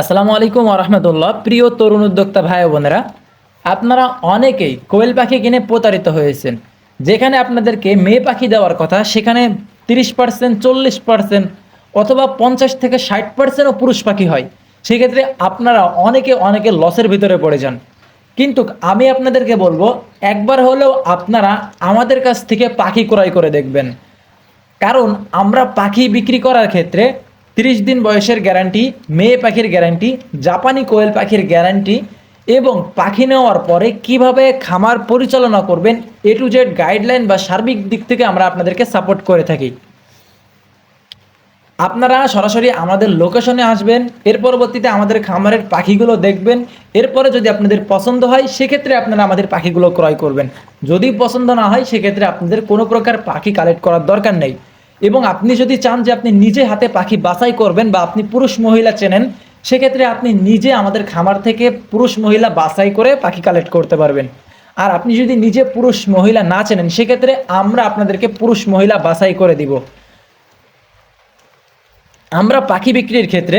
আসসালামু আলাইকুম ওরহমতুল্লাহ। প্রিয় তরুণ উদ্যোক্তা ভাই ও বোনেরা, আপনারা অনেকেই কোয়েল পাখি কিনে প্রতারিত হয়েছেন। যেখানে আপনাদেরকে মেয়ে পাখি দেওয়ার কথা, সেখানে 30%, 40% অথবা 50 থেকে 60%ও পুরুষ পাখি হয়। সেক্ষেত্রে আপনারা অনেকে লসের ভিতরে পড়ে যান। কিন্তু আমি আপনাদেরকে বলবো, একবার হলেও আপনারা আমাদের কাছ থেকে পাখি ক্রয় করে দেখবেন। কারণ আমরা পাখি বিক্রি করার ক্ষেত্রে 30 দিন বয়সের গ্যারান্টি, মেয়ে পাখির গ্যারান্টি, জাপানি কোয়েল পাখির গ্যারান্টি এবং পাখি নেওয়ার পরে কিভাবে খামার পরিচালনা করবেন, এ টু জেড গাইডলাইন বা সার্বিক দিক থেকে আমরা আপনাদেরকে সাপোর্ট করে থাকি। আপনারা সরাসরি আমাদের লোকেশনে আসবেন, এর পরবর্তীতে আমাদের খামারের পাখিগুলো দেখবেন। এরপরে যদি আপনাদের পছন্দ হয়, সেক্ষেত্রে আপনারা আমাদের পাখিগুলো ক্রয় করবেন। যদি পছন্দ না হয়, সেক্ষেত্রে আপনাদের কোনো প্রকার পাখি কালেক্ট করার দরকার নেই। এবং আপনি যদি চান যে আপনি নিজে হাতে পাখি বাছাই করবেন বা আপনি পুরুষ মহিলা চেনেন, সেক্ষেত্রে আপনি নিজে আমাদের খামার থেকে পুরুষ মহিলা বাছাই করে পাখি কালেক্ট করতে পারবেন। আর আপনি যদি নিজে পুরুষ মহিলা না চেনেন, সেক্ষেত্রে আমরা আপনাদেরকে পুরুষ মহিলা বাছাই করে দিব। আমরা পাখি বিক্রির ক্ষেত্রে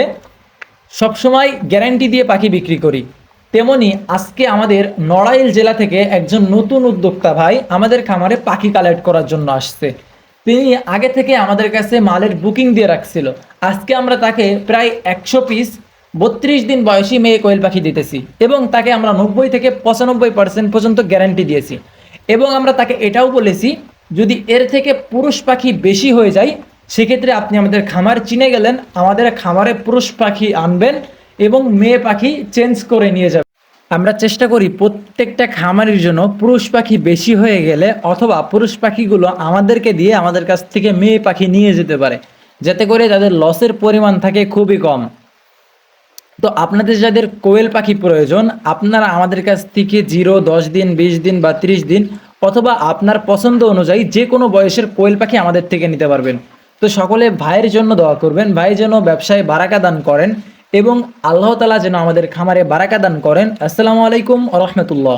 সবসময় গ্যারান্টি দিয়ে পাখি বিক্রি করি। তেমনি আজকে আমাদের নড়াইল জেলা থেকে একজন নতুন উদ্যোক্তা ভাই আমাদের খামারে পাখি কালেক্ট করার জন্য আসছে। তিনি আগে থেকে আমাদের কাছে মালের বুকিং দিয়ে রাখছিল। আজকে আমরা তাকে প্রায় 100 পিস 32 দিন বয়সী মেয়ে কোয়েল পাখি দিতেছি এবং তাকে আমরা 90 থেকে 95% পর্যন্ত গ্যারান্টি দিয়েছি। এবং আমরা তাকে এটাও বলেছি, যদি এর থেকে পুরুষ পাখি বেশি হয়ে যায়, সেক্ষেত্রে আপনি আমাদের খামার চিনে গেলেন, আমাদের খামারে পুরুষ পাখি আনবেন এবং মেয়ে পাখি চেঞ্জ করে নিয়ে যাবেন। আমরা চেষ্টা করি প্রত্যেকটা খামারের জন্য পুরুষ পাখি বেশি হয়ে গেলে অথবা পুরুষ পাখিগুলো আমাদেরকে দিয়ে আমাদের কাছ থেকে মেয়ে পাখি নিয়ে যেতে পারে, যাতে করে তাদের লসের পরিমাণ থাকে খুবই কম। তো আপনাদের যাদের কোয়েল পাখি প্রয়োজন, আপনারা আমাদের কাছ থেকে 0, 10 দিন, 20 দিন বা 30 দিন অথবা আপনার পছন্দ অনুযায়ী যে কোনো বয়সের কোয়েল পাখি আমাদের থেকে নিতে পারবেন। তো সকলে ভাইয়ের জন্য দোয়া করবেন, ভাই যেন ব্যবসায় বারাকা দান করেন এবং আল্লাহ তাআলা যেন আমাদের খামারে বারাকা দান করেন। আসসালামু আলাইকুম ওয়া রাহমাতুল্লাহ।